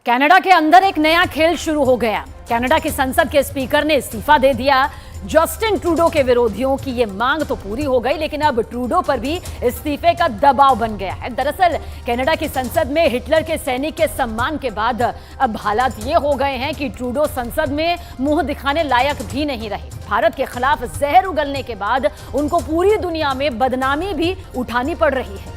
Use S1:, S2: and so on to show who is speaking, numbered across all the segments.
S1: Canada के अंदर एक नया खेल शुरू हो गया। कनाडा की संसद के स्पीकर ने इस्तीफा दे दिया। जस्टिन ट्रूडो के विरोधियों की ये मांग तो पूरी हो गई, लेकिन अब ट्रूडो पर भी इस्तीफे का दबाव बन गया है। दरअसल कनाडा की संसद में हिटलर के सैनिक के सम्मान के बाद अब हालात ये हो गए हैं कि ट्रूडो संसद में मुंह दिखाने लायक भी नहीं रहे। भारत के खिलाफ जहर उगलने के बाद उनको पूरी दुनिया में बदनामी भी उठानी पड़ रही है।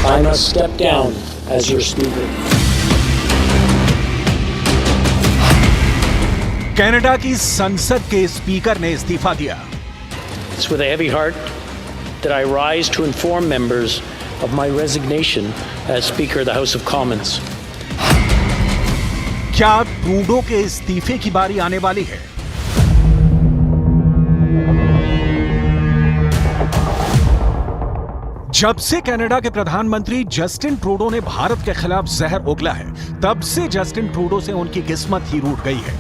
S2: I must step down as your speaker.
S3: Canada की संसद के स्पीकर ने इस्तीफा दिया।
S2: It's with a heavy heart that I rise to inform members of my resignation as Speaker of the House of Commons.
S3: क्या ट्रूडो के इस्तीफे की बारी आने वाली है? जब से कनाडा के प्रधानमंत्री जस्टिन ट्रूडो ने भारत के खिलाफ जहर उगला है, तब से जस्टिन ट्रूडो से उनकी किस्मत ही रूठ गई है।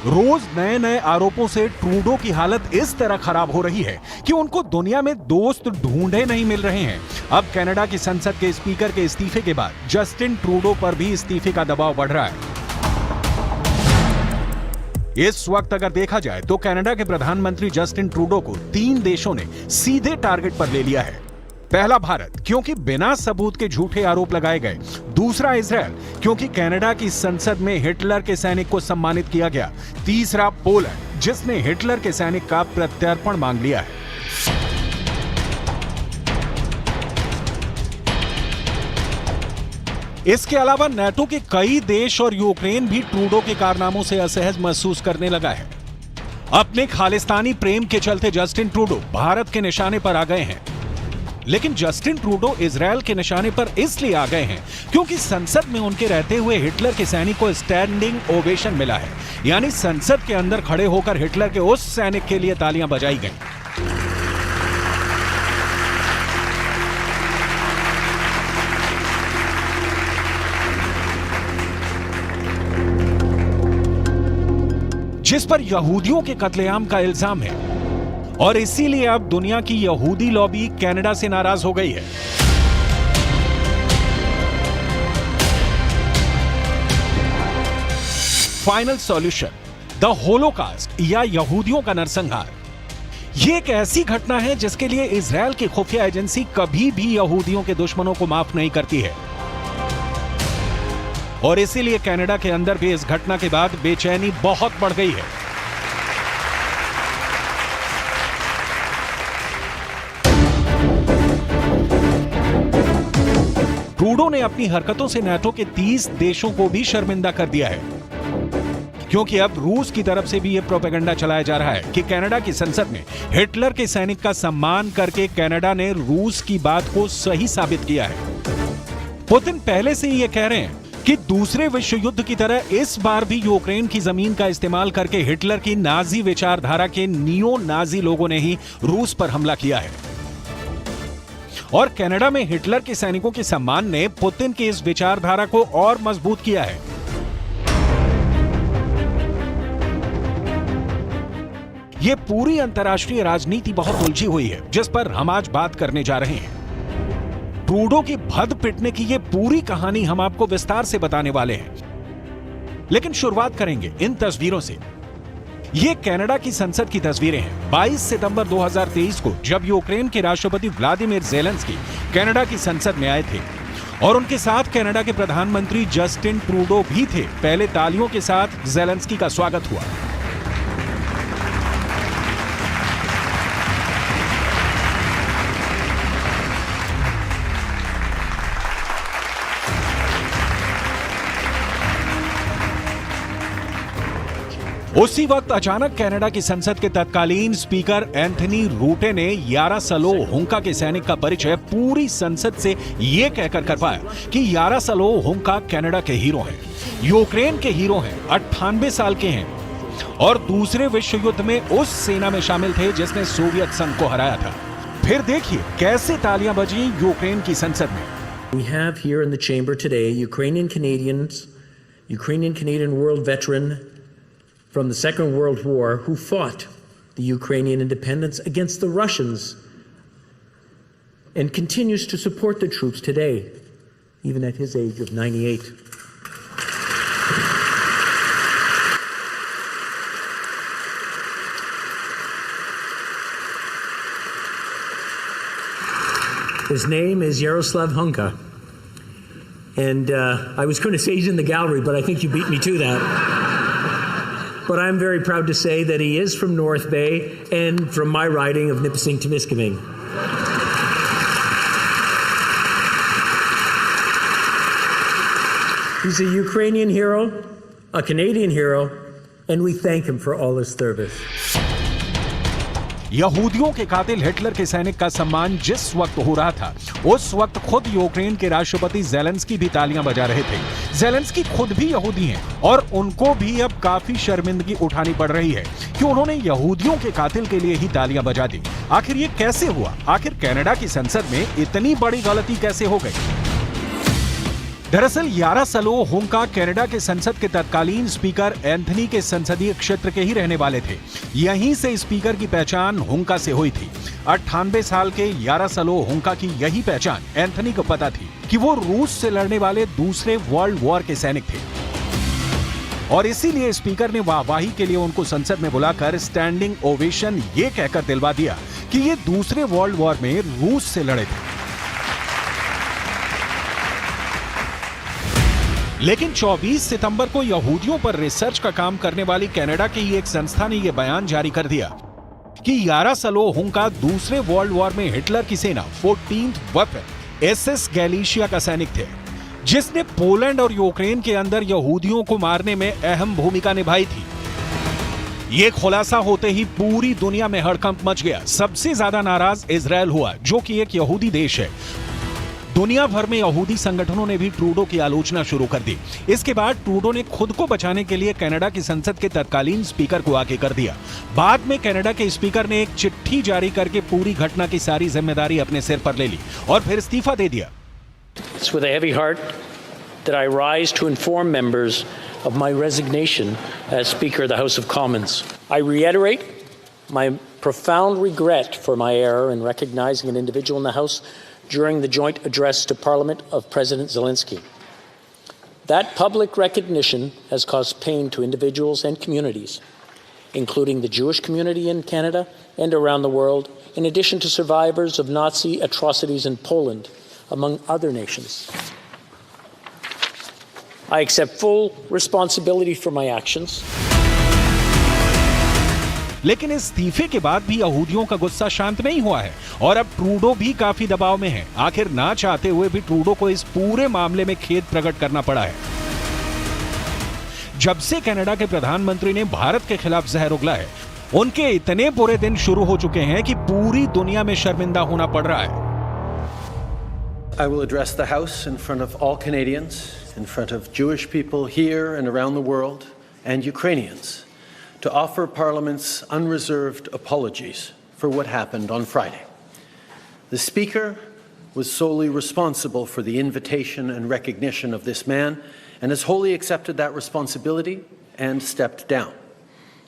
S3: रोज नए नए आरोपों से ट्रूडो की हालत इस तरह खराब हो रही है कि उनको दुनिया में दोस्त ढूंढे नहीं मिल रहे हैं। अब कनाडा की संसद के स्पीकर के इस्तीफे के बाद जस्टिन ट्रूडो पर भी इस्तीफे का दबाव बढ़ रहा है। इस वक्त अगर देखा जाए तो कनाडा के प्रधानमंत्री जस्टिन ट्रूडो को 3 देशों ने सीधे टारगेट पर ले लिया है। पहला भारत, क्योंकि बिना सबूत के झूठे आरोप लगाए गए। दूसरा इजराइल, क्योंकि कनाडा की संसद में हिटलर के सैनिक को सम्मानित किया गया। तीसरा पोलैंड, जिसने हिटलर के सैनिक का प्रत्यर्पण मांग लिया है। इसके अलावा नाटो के कई देश और यूक्रेन भी ट्रूडो के कारनामों से असहज महसूस करने लगा है। अपने खालिस्तानी प्रेम के चलते जस्टिन ट्रूडो भारत के निशाने पर आ गए हैं। लेकिन जस्टिन ट्रूडो इजरायल के निशाने पर इसलिए आ गए हैं क्योंकि संसद में उनके रहते हुए हिटलर के सैनिक को स्टैंडिंग ओवेशन मिला है। यानी संसद के अंदर खड़े होकर हिटलर के उस सैनिक के लिए तालियां बजाई गई। जिस पर यहूदियों के कत्लेआम का इल्जाम है, और इसीलिए अब दुनिया की यहूदी लॉबी कनाडा से नाराज हो गई है। फाइनल सॉल्यूशन, द होलोकास्ट या यहूदियों का नरसंहार। यह एक ऐसी घटना है जिसके लिए इजरायल की खुफिया एजेंसी कभी भी यहूदियों के दुश्मनों को माफ नहीं करती है। और इसीलिए कनाडा के अंदर भी इस घटना के बाद बेचैनी बहुत बढ़ गई है। ट्रूडो ने अपनी हरकतों से नाटो के 30 देशों को भी शर्मिंदा कर दिया है, क्योंकि अब रूस की तरफ से भी यह प्रोपेगेंडा चलाया जा रहा है कि कनाडा की संसद में हिटलर के सैनिक का सम्मान करके कनाडा ने रूस की बात को सही साबित किया है। पुतिन पहले से ही यह कह रहे हैं कि दूसरे विश्व युद्ध की तरह इस बार भी यूक्रेन की जमीन का इस्तेमाल करके हिटलर की नाजी विचारधारा के नियो नाजी लोगों ने ही रूस पर हमला किया है। और कनाडा में हिटलर के सैनिकों के सम्मान ने पुतिन की इस विचारधारा को और मजबूत किया है। यह पूरी अंतर्राष्ट्रीय राजनीति बहुत उलझी हुई है, जिस पर हम आज बात करने जा रहे हैं। ट्रूडो की भद पिटने की ये पूरी कहानी हम आपको विस्तार से बताने वाले हैं। लेकिन शुरुआत करेंगे इन तस्वीरों से। ये कनाडा की संसद की तस्वीरें हैं 22 सितंबर 2023 को, जब यूक्रेन के राष्ट्रपति व्लादिमीर ज़ेलेंस्की कनाडा की संसद में आए थे और उनके साथ कनाडा के प्रधानमंत्री जस्टिन ट्रूडो भी थे। पहले तालियों के साथ ज़ेलेंस्की का स्वागत हुआ। उसी वक्त अचानक कनाडा की संसद के तत्कालीन स्पीकर एंथनी रूटे ने यारा सलो हुंका के सैनिक का परिचय पूरी संसद से यह कहकर कर पाया कि यारा सलो हुंका कनाडा के हीरो हैं, यूक्रेन के हीरो हैं, 98 साल के हैं और दूसरे विश्व युद्ध में उस सेना में शामिल थे जिसने सोवियत संघ को हराया था। फिर देखिए कैसे तालियां बजी यूक्रेन की संसद में।
S2: We have here in the chamber today Ukrainian Canadian world veteran from the Second World War who fought the Ukrainian independence against the Russians and continues to support the troops today, even at his age of 98. His name is Yaroslav Hunka. And I was going to say he's in the gallery, but I think you beat me to that. But I'm very proud to say that he is from North Bay and from my riding of Nipissing-Temiskaming. He's a Ukrainian hero, a Canadian hero, and we thank him for all his service.
S3: यहूदियों के कातिल Hitler के सैनिक का सम्मान जिस वक्त हो रहा था, उस वक्त खुद यूक्रेन के राष्ट्रपति ज़ेलेंस्की भी तालियां बजा रहे थे। ज़ेलेंस्की खुद भी यहूदी हैं और उनको भी अब काफी शर्मिंदगी उठानी पड़ रही है कि उन्होंने यहूदियों के कातिल के लिए ही तालियां बजा दी। आखिर ये कैसे हुआ? आखिर कनाडा की संसद में इतनी बड़ी गलती कैसे हो गई? दरअसल यारा सलो हुंका कनाडा के संसद के तत्कालीन स्पीकर एंथनी के संसदीय क्षेत्र के ही रहने वाले थे। यहीं से स्पीकर की पहचान हुंका से हुई थी। 98 साल के यारा सलो हुंका की यही पहचान एंथनी को पता थी कि वो रूस से लड़ने वाले दूसरे वर्ल्ड वॉर के सैनिक थे और इसीलिए स्पीकर ने वाहवाही के लिए उनको संसद में बुलाकर स्टैंडिंग ओवेशन ये कहकर दिलवा दिया कि ये दूसरे वर्ल्ड वॉर में रूस से लड़े थे। लेकिन 24 सितंबर को यहूदियों पर रिसर्च का काम करने वाली कनाडा की एक संस्था ने यह बयान जारी कर दिया कि यारा सलो हुंका दूसरे वर्ल्ड वॉर में हिटलर की सेना 14th वाफे एसएस गैलिशिया का सैनिक थे, जिसने पोलैंड और यूक्रेन के अंदर यहूदियों को मारने में अहम भूमिका निभाई थी। ये खुलासा होते ही पूरी दुनिया में हड़कंप मच गया। सबसे ज्यादा नाराज इजराइल हुआ, जो कि एक यहूदी देश है। दुनिया भर में यहूदी संगठनों ने भी ट्रूडो की आलोचना शुरू कर दी। इसके बाद ट्रूडो ने खुद को बचाने के लिए कनाडा की संसद के तत्कालीन स्पीकर को आगे कर दिया। बाद में कनाडा के स्पीकर ने एक चिट्ठी जारी करके पूरी घटना की सारी जिम्मेदारी अपने सिर पर ले ली और फिर इस्तीफा दे दिया।
S2: It's with a heavy heart that I rise to inform members of my resignation as Speaker of the House of Commons. I reiterate my profound regret for my error in recognizing an individual in the House during the joint address to Parliament of President Zelensky. That public recognition has caused pain to individuals and communities, including the Jewish community in Canada and around the world, in addition to survivors of Nazi atrocities in Poland, among other nations. I accept full responsibility for my actions.
S3: लेकिन इस इस्तीफे के बाद भी यहूदियों का गुस्सा शांत नहीं हुआ है और अब ट्रूडो भी काफी दबाव में है। आखिर ना चाहते हुए भी ट्रूडो को इस पूरे मामले में खेद प्रकट करना पड़ा है। जब से कनाडा के प्रधानमंत्री ने भारत के खिलाफ जहर उगला है, उनके इतने बुरे दिन शुरू हो चुके हैं कि पूरी दुनिया में शर्मिंदा होना पड़ रहा है।
S4: I will address the House in front of all Canadians, in front of Jewish people here and around the world, and Ukrainians, to offer Parliament's unreserved apologies for what happened on Friday. The Speaker was solely responsible for the invitation and recognition of this man and has wholly accepted that responsibility and stepped down.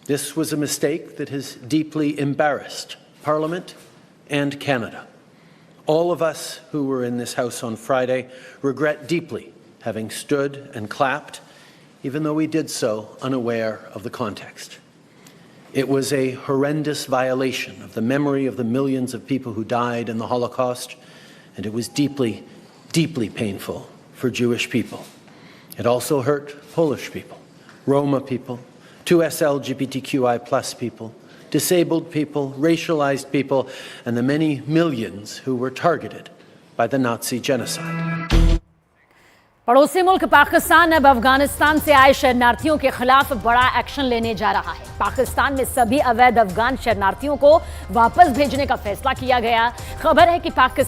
S4: This was a mistake that has deeply embarrassed Parliament and Canada. All of us who were in this House on Friday regret deeply having stood and clapped, even though we did so unaware of the context. It was a horrendous violation of the memory of the millions of people who died in the Holocaust, and it was deeply, deeply painful for Jewish people. It also hurt Polish people, Roma people, 2S LGBTQI+ people, disabled people, racialized people, and the many millions who were targeted by the Nazi genocide.
S1: पड़ोसी मुल्क पाकिस्तान अब अफगानिस्तान से आए शरणार्थियों के खिलाफ बड़ा action लेने जा रहा है। पाकिस्तान में सभी अवैध अफगान शरणार्थियों को वापस भेजने का फैसला किया गया। खबर है कि पाकिस्तान